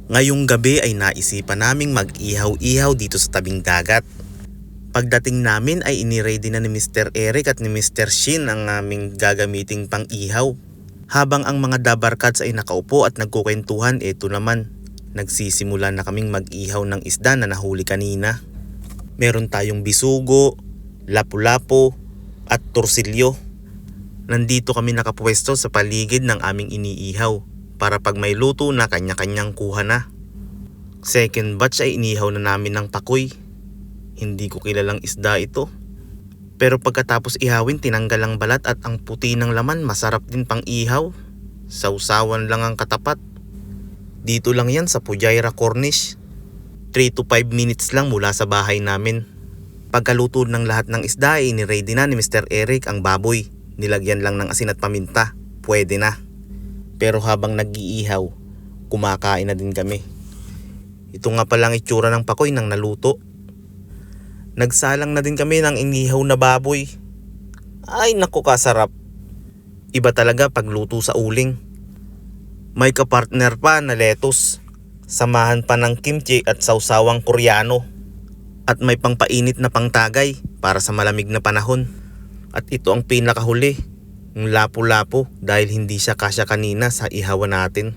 Ngayong gabi ay naisipan naming mag-ihaw-ihaw dito sa tabing dagat. Pagdating namin ay iniready na ni Mr. Eric at ni Mr. Shin ang aming gagamiting pang-ihaw. Habang ang mga dabarkads ay nakaupo at nagkukwentuhan, eto naman, nagsisimula na kaming mag-ihaw ng isda na nahuli kanina. Meron tayong bisugo, lapu-lapu at torsilyo. Nandito kami nakapwesto sa paligid ng aming iniihaw para pag may luto na kanya-kanyang kuha na. Second batch ay inihaw na namin ng pakoy. Hindi ko kilalang isda ito. Pero pagkatapos ihawin, tinanggal ang balat at ang puti ng laman, masarap din pang ihaw. Sausawan lang ang katapat. Dito lang yan sa Pujaira Cornish. 3 to 5 minutes lang mula sa bahay namin. Pagkaluto ng lahat ng isda ay iniready na ni Mr. Eric ang baboy. Nilagyan lang ng asin at paminta. Pwede na. Pero habang nag-iihaw, kumakain na din kami. Ito nga palang itsura ng pakoy nang naluto. Nagsalang na din kami ng inihaw na baboy. Ay naku, kasarap. Iba talaga pagluto sa uling. May kapartner pa na lettuce. Samahan pa ng kimchi at sausawang koreano. At may pangpainit na pangtagay para sa malamig na panahon. At ito ang pinakahuli, yung lapu-lapu, dahil hindi siya kasya kanina sa ihawan natin.